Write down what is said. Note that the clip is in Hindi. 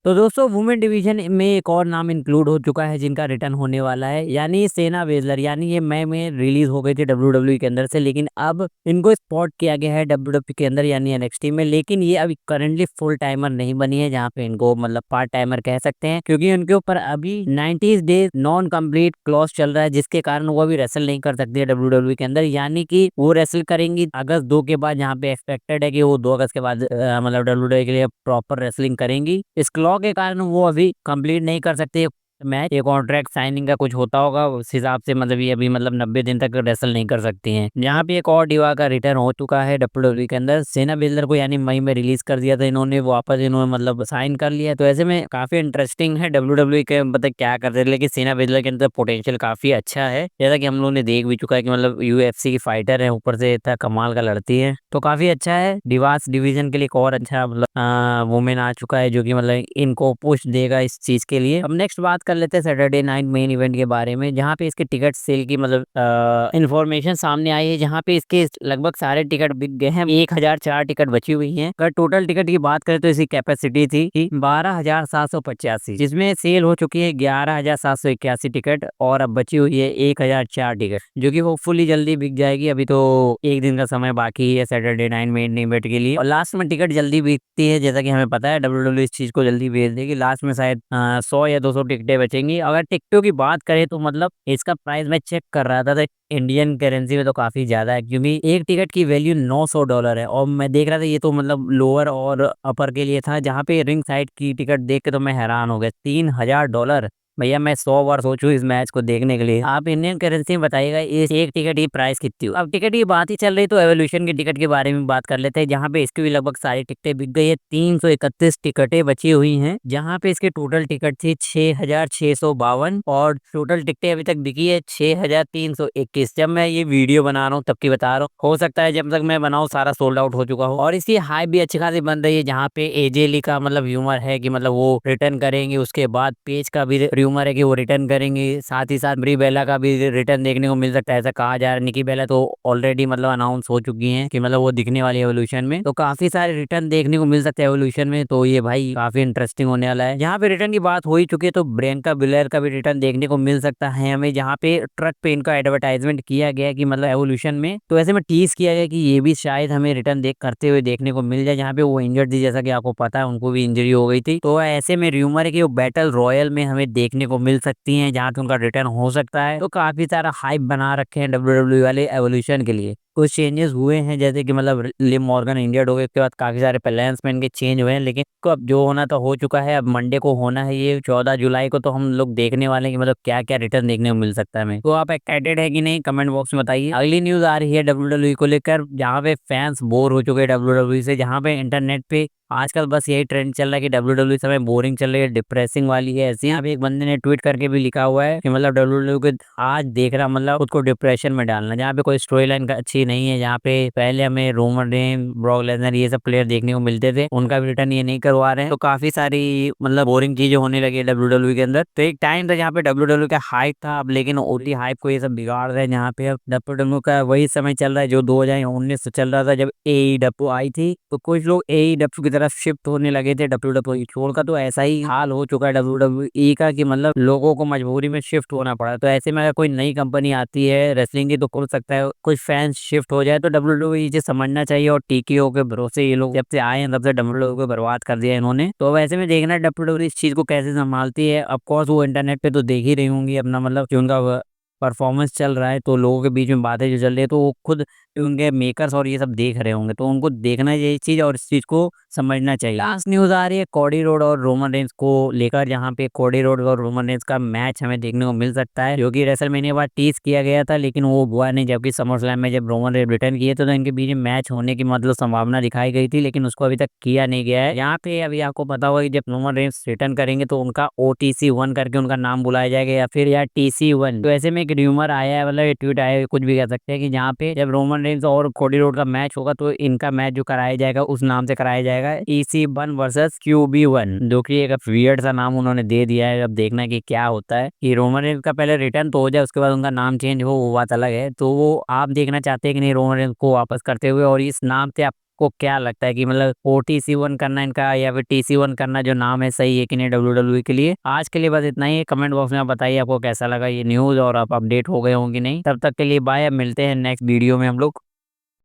तो दोस्तों वुमेन डिवीजन में एक और नाम इंक्लूड हो चुका है जिनका रिटर्न होने वाला है, यानी सेना बेजलर। यानी ये मई में रिलीज हो गई थी डब्ल्यू के अंदर से, लेकिन अब इनको स्पॉट किया गया है डब्ल्यू के अंदर यानी एनएक्सटी में। लेकिन ये अभी करंटली फुल टाइमर नहीं बनी है, जहाँ पे इनको मतलब पार्ट टाइमर कह सकते हैं, क्योंकि उनके ऊपर अभी 90 डेज नॉन कंप्लीट क्लॉज चल रहा है, जिसके कारण वो अभी रेसल नहीं कर सकती है डब्ल्यू के अंदर। यानी कि वो रेसल करेंगी अगस्त 2 के बाद, जहाँ पे एक्सपेक्टेड है कि वो 2 अगस्त के बाद मतलब डब्ल्यू के लिए प्रॉपर रेसलिंग करेंगी। इस क्लॉ के कारण वो अभी कंप्लीट नहीं कर सकते मैच। ये कॉन्ट्रैक्ट साइनिंग का कुछ होता होगा उस हिसाब से, मतलब ये अभी मतलब 90 दिन तक रेसल नहीं कर सकती हैं। यहाँ पे एक और डिवा का रिटर्न हो चुका है डब्ल्यू के अंदर। सेना बेलर को यानी मई में रिलीज कर दिया था इन्होंने, वापस इन्होंने मतलब साइन कर लिया। तो ऐसे में काफी इंटरेस्टिंग है डब्ल्यू के मतलब क्या करते हैं। लेकिन सेना बेलर के अंदर पोटेंशियल काफी अच्छा है, जैसा कि हम लोगों ने देख भी चुका है कि मतलब यूएफसी की फाइटर है, ऊपर से इतना कमाल का लड़ती है, तो काफी अच्छा है। डिवास डिवीजन के लिए एक और अच्छा मतलब वुमेन आ चुका है, जो कि मतलब इनको पुश देगा इस चीज के लिए। अब नेक्स्ट बात कर लेते हैं सैटरडे नाइट मेन इवेंट के बारे में, जहाँ पे इसके टिकट सेल की मतलब इन्फॉर्मेशन सामने आई है, जहाँ पे इसके लगभग सारे टिकट बिक गए हैं। 1004 टिकट बची हुई हैं। अगर टोटल टिकट की बात करें तो इसकी कैपेसिटी थी 12,785, जिसमें सेल हो चुकी है 11,781 टिकट, और अब बची हुई है 1,004 टिकट, जो कि होपफुली जल्दी बिक जाएगी। अभी तो एक दिन का समय बाकी है सैटरडे नाइट मेन इवेंट के लिए, और लास्ट में टिकट जल्दी बिकती है, जैसा कि हमें पता है डब्ल्यू इस चीज को जल्दी भेज देगी। लास्ट में शायद 100 या 200 टिकटें बचेंगी। अगर टिकटों की बात करें तो मतलब इसका प्राइस मैं चेक कर रहा था तो इंडियन करेंसी में तो काफी ज्यादा है, क्योंकि एक टिकट की वैल्यू $900 है। और मैं देख रहा था ये तो मतलब लोअर और अपर के लिए था, जहाँ पे रिंग साइड की टिकट देख के तो मैं हैरान हो गया, $3000। भैया मैं 100 बार सोचूं इस मैच को देखने के लिए। आप इंडियन करेंसी में बताइएगा इस एक टिकट की प्राइस कितनी हो। अब टिकट की बात ही चल रही तो एवोल्यूशन की टिकट के बारे में बात कर लेते हैं, जहाँ पे इसकी भी लगभग सारी टिकटें बिक गई है। 331 टिकटें बची हुई हैं, जहाँ पे इसके टोटल टिकट थी 6,652, और टोटल टिकटें अभी तक बिकी है 6,321। जब मैं ये वीडियो बना रहा हूँ तब की बता रहा हूँ, हो सकता है जब तक मैं बनाऊँ सारा सोल्ड आउट हो चुका हो। और इसकी हाइप भी अच्छी खासी बन रही है, जहाँ पे एजे ली का मतलब ह्यूमर है कि मतलब वो रिटर्न करेंगे। उसके बाद पेज का भी र्यूमर है कि वो रिटर्न करेंगे, साथ ही साथ ब्री बेला का भी रिटर्न देखने को मिल सकता है, ऐसा कहा जा रहा है। निकी बेला तो ऑलरेडी मतलब अनाउंस हो चुकी हैं कि मतलब वो दिखने वाली है एवोल्यूशन में, तो काफी सारे रिटर्न देखने को मिल सकते हैं एवोल्यूशन में। तो ये भाई काफी इंटरेस्टिंग होने वाला है। यहाँ पे रिटर्न की बात हो ही चुकी है, तो ब्रेंका बिलर का भी रिटर्न देखने को मिल सकता है हमें, जहाँ पे ट्रक पे इनका एडवर्टाइजमेंट किया गया कि मतलब एवोल्यूशन में। तो ऐसे में टीज किया गया कि ये भी शायद हमें रिटर्न देख करते हुए देखने को मिल जाए, जहाँ पे वो इंजर्ड थी, जैसा कि आपको पता है उनको भी इंजरी हो गई थी। तो ऐसे में र्यूमर है कि वो बैटल रॉयल में हमें देखने को मिल सकती हैं, जहाँ पे उनका रिटर्न हो सकता है। तो काफी सारा हाइप बना रखे हैं डब्ल्यू वाले एवोल्यूशन के लिए। कुछ चेंजेस हुए हैं, जैसे कि मतलब लिम मॉर्गन इंजर्ड हो गए, उसके बाद काफी सारे प्लेयर्स में इनके चेंज हुए हैं, लेकिन तो अब जो होना तो हो चुका है। अब मंडे को होना है ये 14 जुलाई को, तो हम लोग देखने वाले हैं कि मतलब क्या क्या रिटर्न देखने को मिल सकता है हमें। तो आप एक्साइटेड है कि नहीं, कमेंट बॉक्स में बताइए। अगली न्यूज आ रही है डब्ल्यू को लेकर, जहाँ पे फैंस बोर हो चुके हैं डब्ल्यू से, जहाँ पे इंटरनेट पे आजकल बस यही ट्रेंड चल रहा है कि डब्ल्यू समय बोरिंग चल रही है, डिप्रेसिंग वाली है। ऐसे यहाँ पे एक बंदे ने ट्वीट करके भी लिखा हुआ है कि मतलब डब्ल्यू को आज देख रहा मतलब खुद को डिप्रेशन में डालना, जहाँ पे कोई स्टोरी लाइन अच्छी नहीं है। जहाँ पे पहले हमें रोमन रेन, ब्रॉक लेसनर ये सब प्लेयर देखने को मिलते थे, उनका भी रिटर्न ये नहीं करवा रहे हैं। तो काफी सारी मतलब बोरिंग चीजें होने लगी है डब्ल्यू के अंदर। तो एक टाइम था जहाँ पे डब्ल्यू का हाइप था, अब लेकिन ओटी हाइप को ये सब बिगाड़ रहे हैं। जहाँ पे अब डब्ल्यू का वही समय चल रहा है जो 2019 से चल रहा था, जब एईडब्ल्यू आई थी। तो कुछ लोग एईडब्ल्यू की तरफ शिफ्ट होने लगे थे डब्ल्यू छोड़कर। तो ऐसा ही हाल हो चुका है डब्ल्यू का कि मतलब लोगों को मजबूरी में शिफ्ट होना पड़ा। तो ऐसे में अगर कोई नई कंपनी आती है रेसलिंग की, तो हो सकता है कुछ फैंस शिफ्ट हो जाए। तो डब्ल्यू इसे समझना चाहिए, और टीकेओ के भरोसे ये लोग जब से आए हैं तब से डब्ल्यू को बर्बाद कर दिया इन्होंने। तो वैसे में देखना डब्ल्यू इस चीज को कैसे संभालती है। ऑफ कोर्स वो इंटरनेट पे तो देख ही रही होंगी अपना मतलब कि उनका परफॉर्मेंस चल रहा है, तो लोगों के बीच में बातें जो चल रही है, तो वो खुद उनके मेकर्स और ये सब देख रहे होंगे, तो उनको देखना चाहिए चीज और इस चीज को समझना चाहिए। लास्ट न्यूज आ रही है कोडी रोड और रोमन रेंज को लेकर, जहाँ पे कोडी रोड और रोमन रेंज का मैच हमें देखने को मिल सकता है, जो कि रेसलमेनिया बाद टीज किया गया था, लेकिन वो हुआ नहीं। जबकि समर स्लैम में जब रोमन रेंज रिटर्न किए थे, तो इनके बीच में मैच होने की मतलब संभावना दिखाई गई थी, लेकिन उसको अभी तक किया नहीं गया है। यहाँ पे अभी आपको पता होगा कि जब रोमन रेंज रिटर्न करेंगे तो उनका OTC1 करके उनका नाम बुलाया जाएगा, या फिर या TC1। तो ऐसे में एक र्यूमर आया है, मतलब ट्वीट आया है, कुछ भी कह सकते हैं, कि जहाँ पे जब रोमन रेंज और कोडी रोड का मैच होगा, तो इनका मैच जो कराया जाएगा उस नाम से कराया जाएगा, EC1 वर्सेस QB1, जो कि एक वियर्ड सा नाम उन्होंने दे दिया है। अब देखना है कि क्या होता है, कि रोमन रेंज का पहले रिटर्न तो हो जाए, उसके बाद उनका नाम चेंज हो, वो बात अलग है। तो वो आप देखना चाहते हैं कि नहीं रोमन रेंज को वापस करते हुए, और इस नाम से आप आपको क्या लगता है कि मतलब OTC1 करना इनका या फिर TC1 करना जो नाम है सही है कि नहीं WWE के लिए। आज के लिए बस इतना ही है, कमेंट बॉक्स में आप बताइए आपको कैसा लगा ये न्यूज़ और आप अपडेट हो गए होंगे नहीं। तब तक के लिए बाय, अब मिलते हैं नेक्स्ट वीडियो में हम लोग।